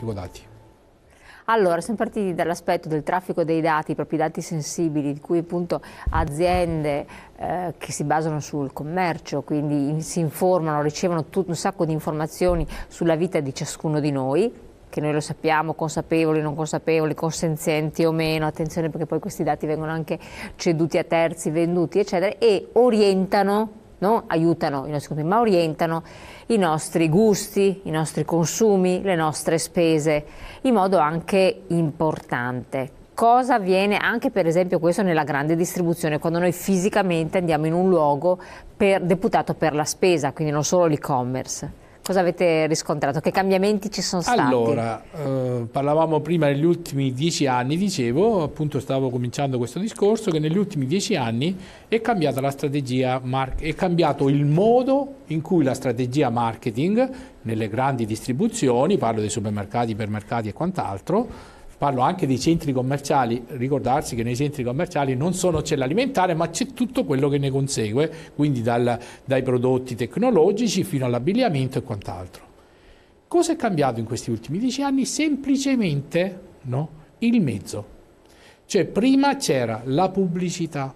traffico dati? Allora, siamo partiti dall'aspetto del traffico dei dati, i propri dati sensibili, di cui appunto aziende che si basano sul commercio, quindi si informano, ricevono un sacco di informazioni sulla vita di ciascuno di noi, che noi lo sappiamo, consapevoli, non consapevoli, consenzienti o meno, attenzione perché poi questi dati vengono anche ceduti a terzi, venduti, eccetera, e orientano, non aiutano i nostri consumi, ma orientano i nostri gusti, i nostri consumi, le nostre spese, in modo anche importante. Cosa avviene anche per esempio questo nella grande distribuzione, quando noi fisicamente andiamo in un luogo deputato per la spesa, quindi non solo l'e-commerce? Cosa avete riscontrato? Che cambiamenti ci sono stati? Allora, parlavamo prima negli ultimi 10 anni, dicevo, appunto stavo cominciando questo discorso, che negli ultimi 10 anni è cambiata la strategia, è cambiato il modo in cui la strategia marketing nelle grandi distribuzioni, parlo dei supermercati, ipermercati e quant'altro, parlo anche dei centri commerciali, ricordarsi che nei centri commerciali non solo c'è l'alimentare ma c'è tutto quello che ne consegue, quindi dai prodotti tecnologici fino all'abbigliamento e quant'altro. Cosa è cambiato in questi ultimi 10 anni? Semplicemente il mezzo. Cioè prima c'era la pubblicità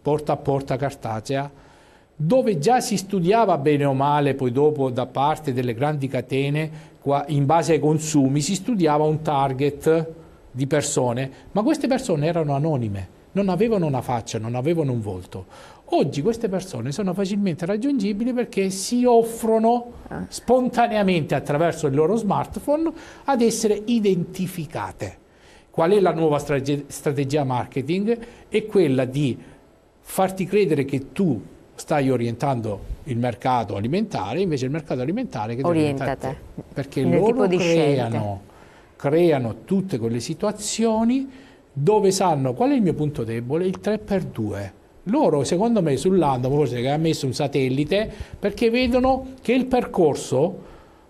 porta a porta cartacea, dove già si studiava bene o male, poi dopo da parte delle grandi catene, in base ai consumi, si studiava un target di persone, ma queste persone erano anonime, non avevano una faccia, non avevano un volto. Oggi queste persone sono facilmente raggiungibili perché si offrono spontaneamente attraverso il loro smartphone ad essere identificate. Qual è la nuova strategia marketing? È quella di farti credere che tu stai orientando il mercato alimentare, invece il mercato alimentare che orienta te, perché loro creano tutte quelle situazioni dove sanno qual è il mio punto debole, il 3x2. Loro, secondo me, sull'Ando forse che ha messo un satellite, perché vedono che il percorso,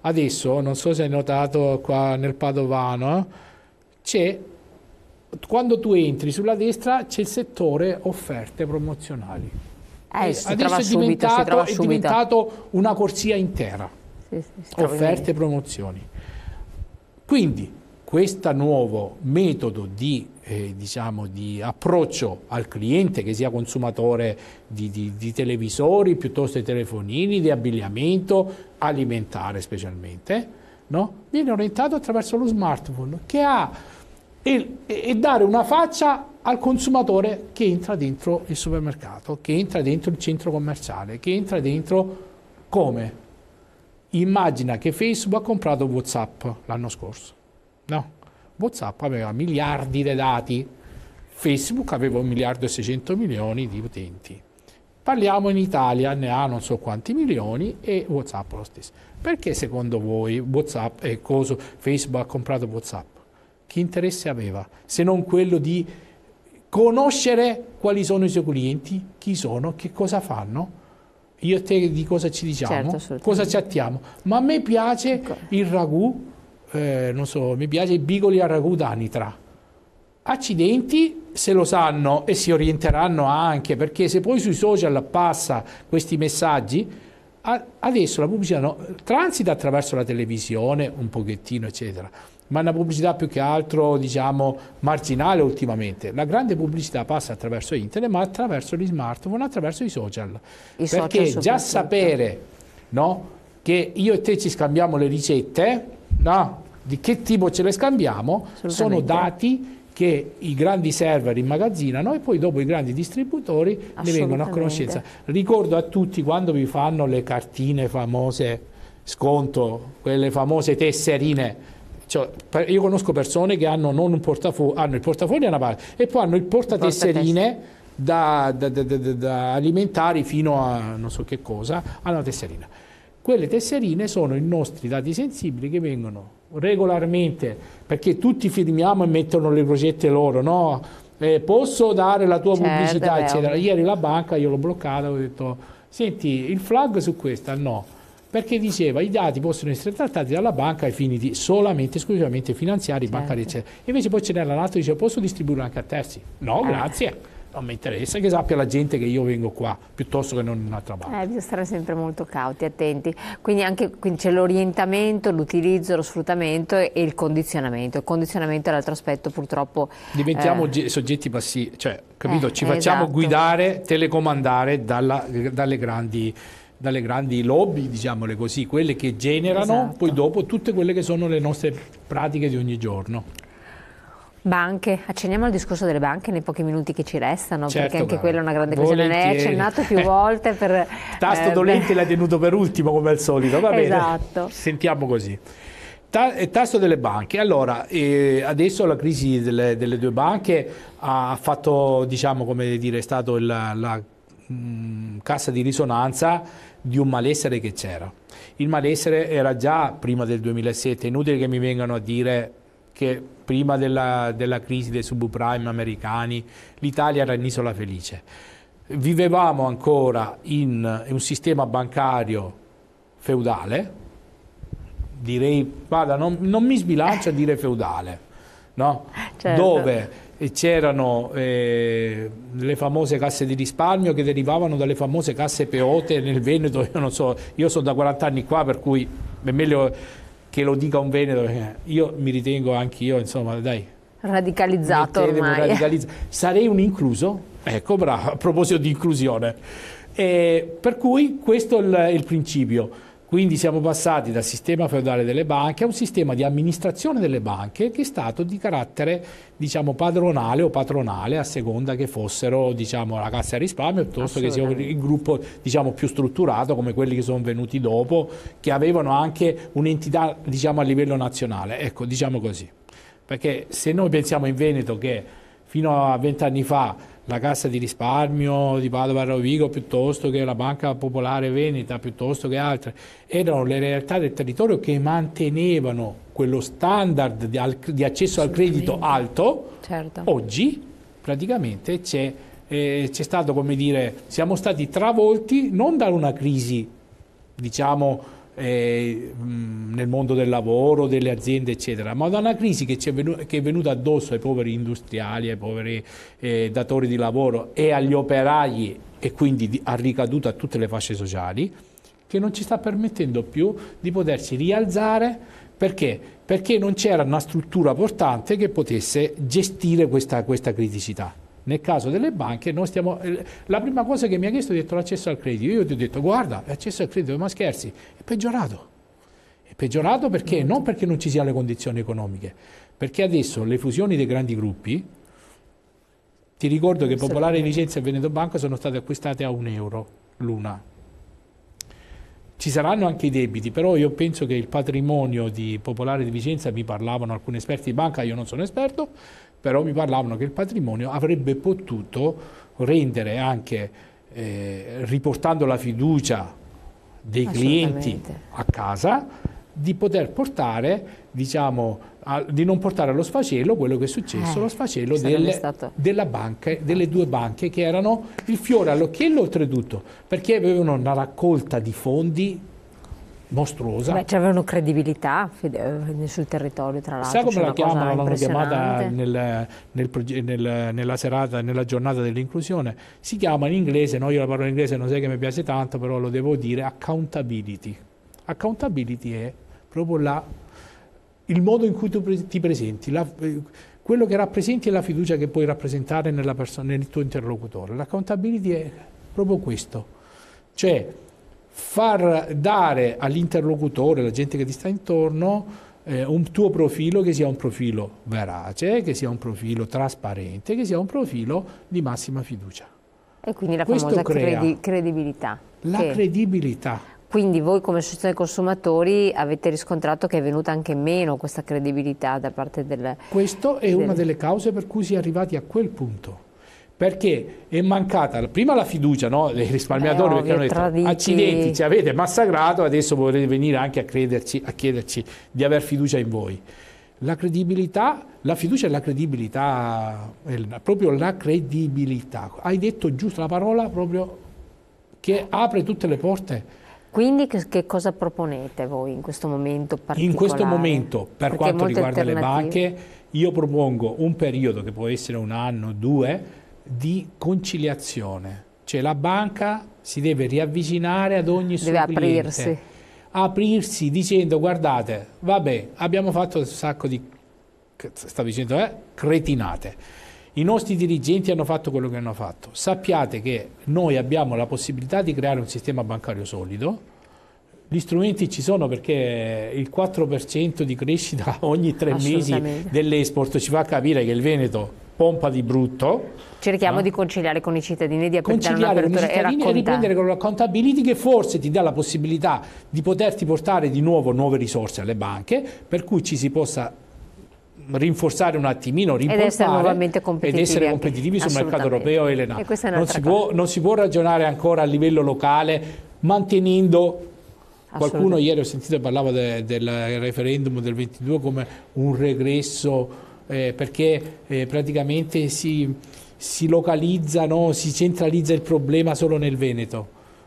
adesso, non so se hai notato qua nel Padovano, c'è, quando tu entri sulla destra c'è il settore offerte promozionali. Adesso è diventato una corsia intera, offerte e promozioni. Quindi questo nuovo metodo di approccio al cliente, che sia consumatore di televisori piuttosto di telefonini, di abbigliamento, alimentare specialmente, viene orientato attraverso lo smartphone, che ha e dare una faccia al consumatore che entra dentro il supermercato, che entra dentro il centro commerciale, che entra dentro come? Immagina che Facebook ha comprato WhatsApp l'anno scorso. No, WhatsApp aveva miliardi di dati, Facebook aveva 1.600.000.000 di utenti. Parliamo in Italia, ne ha non so quanti milioni e WhatsApp lo stesso. Perché secondo voi WhatsApp Facebook ha comprato WhatsApp? Che interesse aveva? Se non quello di conoscere quali sono i suoi clienti, chi sono, che cosa fanno. Io e te di cosa ci diciamo, cosa chattiamo. Ma a me piace il ragù, non so, mi piace i bigoli al ragù d'anitra. Accidenti se lo sanno e si orienteranno anche, perché se poi sui social passa questi messaggi, adesso la pubblicità transita attraverso la televisione un pochettino eccetera, ma è una pubblicità più che altro diciamo marginale ultimamente. La grande pubblicità passa attraverso internet, ma attraverso gli smartphone, attraverso i social. Perché già sapere che io e te ci scambiamo le ricette, di che tipo ce le scambiamo, sono dati che i grandi server immagazzinano e poi dopo i grandi distributori ne vengono a conoscenza. Ricordo a tutti quando vi fanno le cartine famose sconto, quelle famose tesserine. Cioè, io conosco persone che hanno non un portafoglio, hanno il portafoglio da una parte e poi hanno il portatesserine da alimentari fino a non so che cosa, hanno una tesserina. Quelle tesserine sono i nostri dati sensibili che vengono regolarmente, perché tutti firmiamo e mettono le crocette loro, posso dare la tua pubblicità, eccetera. Ieri la banca io l'ho bloccata, ho detto, senti, il flag su questa no. Perché diceva i dati possono essere trattati dalla banca ai fini solamente, esclusivamente finanziari, bancari, eccetera. Invece poi ce n'era l'altro che diceva posso distribuirlo anche a terzi? No, grazie. non mi interessa, che sappia la gente che io vengo qua piuttosto che non in un'altra banca. Bisogna stare sempre molto cauti, attenti. Quindi c'è l'orientamento, l'utilizzo, lo sfruttamento e il condizionamento. Il condizionamento è l'altro aspetto, purtroppo. Diventiamo soggetti passivi, cioè, capito? Ci facciamo esatto. guidare, telecomandare dalle grandi lobby, diciamole così, quelle che generano Esatto. poi dopo tutte quelle che sono le nostre pratiche di ogni giorno. Banche, accenniamo al discorso delle banche nei pochi minuti che ci restano, Certo, perché anche bravo. quella è una grande questione. Ne hai accennato più volte per... Tasto dolente l'hai tenuto per ultimo come al solito, va bene? Esatto. Sentiamo così. Tasto delle banche. Allora, adesso la crisi delle due banche ha fatto, diciamo, come dire, è stato la cassa di risonanza di un malessere che c'era. Il malessere era già prima del 2007, è inutile che mi vengano a dire che prima della crisi dei subprime americani l'Italia era un'isola felice. Vivevamo ancora in un sistema bancario feudale, direi, guarda, non mi sbilancio a dire feudale, no? Certo. Dove c'erano le famose casse di risparmio che derivavano dalle famose casse peote nel Veneto. Io non so, io sono da 40 anni qua, per cui è meglio che lo dica un veneto, perché io mi ritengo anch'io, insomma, dai, Radicalizzato ormai. Sarei un incluso? Ecco, bravo, a proposito di inclusione. Per cui questo è il principio. Quindi siamo passati dal sistema feudale delle banche a un sistema di amministrazione delle banche che è stato di carattere, diciamo, padronale o patronale, a seconda che fossero, diciamo, la cassa di risparmio piuttosto che sia il gruppo, diciamo, più strutturato come quelli che sono venuti dopo, che avevano anche un'entità, diciamo, a livello nazionale. Ecco, diciamo così. Perché se noi pensiamo in Veneto che fino a 20 anni fa la Cassa di Risparmio di Padova Rovigo, piuttosto che la Banca Popolare Veneta, piuttosto che altre, erano le realtà del territorio che mantenevano quello standard di accesso al credito alto, Certo. oggi praticamente c'è stato, come dire, siamo stati travolti non da una crisi, diciamo, nel mondo del lavoro, delle aziende, eccetera, ma da una crisi che è venuta addosso ai poveri industriali, ai poveri datori di lavoro e agli operai, e quindi ha ricaduto a tutte le fasce sociali, che non ci sta permettendo più di potersi rialzare. Perché? Perché non c'era una struttura portante che potesse gestire questa criticità. Nel caso delle banche, la prima cosa che mi ha chiesto è detto l'accesso al credito. Io ti ho detto, guarda, l'accesso al credito, ma scherzi, è peggiorato. È peggiorato perché? Non perché non ci siano le condizioni economiche, perché adesso le fusioni dei grandi gruppi, ti ricordo che Popolare di Vicenza e Veneto Banca sono state acquistate a €1 l'una. Ci saranno anche i debiti, però io penso che il patrimonio di Popolare di Vicenza, mi parlavano alcuni esperti di banca, io non sono esperto, però mi parlavano che il patrimonio avrebbe potuto rendere anche, riportando la fiducia dei clienti a casa, di poter portare, diciamo, di non portare allo sfacelo quello che è successo, lo sfacelo delle due banche che erano il fiore all'occhiello oltretutto, perché avevano una raccolta di fondi mostruosa. Beh, avevano credibilità sul territorio, tra l'altro. Sai come la chiamano? L'hanno chiamata nella serata, nella giornata dell'inclusione. Si chiama in inglese, no? Io la parola in inglese non sai che mi piace tanto, però lo devo dire, accountability. Accountability è proprio il modo in cui tu ti presenti, quello che rappresenti è la fiducia che puoi rappresentare nella persona, nel tuo interlocutore. L'accountability è proprio questo, cioè far dare all'interlocutore, alla gente che ti sta intorno, un tuo profilo che sia un profilo verace, che sia un profilo trasparente, che sia un profilo di massima fiducia. E quindi la Questo famosa crea credibilità. credibilità. Quindi voi come associazione consumatori avete riscontrato che è venuta anche meno questa credibilità da parte del... Questa è una delle cause per cui si è arrivati a quel punto. Perché è mancata prima la fiducia, no, dei risparmiatori, perché hanno detto accidenti, ci avete massacrato, adesso volete venire anche a chiederci di aver fiducia in voi. La credibilità, la fiducia e la credibilità, proprio la credibilità. Hai detto giusto la parola proprio che apre tutte le porte. Quindi che cosa proponete voi in questo momento particolare? In questo momento, per quanto riguarda le banche, io propongo un periodo che può essere un anno, 2, di conciliazione, cioè la banca si deve riavvicinare ad ogni suo cliente, aprirsi dicendo guardate, vabbè, abbiamo fatto un sacco di, stavo dicendo, cretinate, i nostri dirigenti hanno fatto quello che hanno fatto, sappiate che noi abbiamo la possibilità di creare un sistema bancario solido, gli strumenti ci sono perché il 4% di crescita ogni 3 mesi dell'export ci fa capire che il Veneto pompa di brutto. Cerchiamo di conciliare con i cittadini, di conciliare con i cittadini e riprendere con l'accountability, che forse ti dà la possibilità di poterti portare di nuovo nuove risorse alle banche, per cui ci si possa rinforzare un attimino, ed essere nuovamente competitivi, ed essere competitivi sul mercato europeo. Elena, non si può ragionare ancora a livello locale mantenendo. Qualcuno ieri ho sentito parlava del referendum del 22 come un regresso, perché praticamente si localizza, no? Si centralizza il problema solo nel Veneto.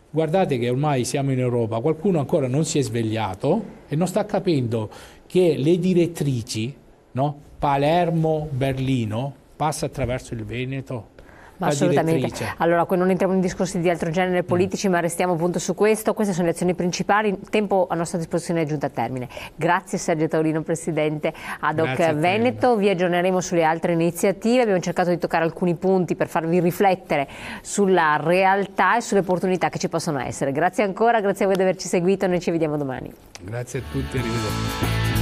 Guardate che ormai siamo in Europa, qualcuno ancora non si è svegliato e non sta capendo che le direttrici, no? Palermo-Berlino passa attraverso il Veneto. Ma assolutamente. Allora, non entriamo in discorsi di altro genere politici, ma restiamo appunto su questo. Queste sono le azioni principali. Il tempo a nostra disposizione è giunto a termine. Grazie Sergio Taurino, Presidente ad Hoc Veneto. Vi aggiorneremo sulle altre iniziative. Abbiamo cercato di toccare alcuni punti per farvi riflettere sulla realtà e sulle opportunità che ci possono essere. Grazie ancora, grazie a voi di averci seguito. Noi ci vediamo domani. Grazie a tutti, arrivederci.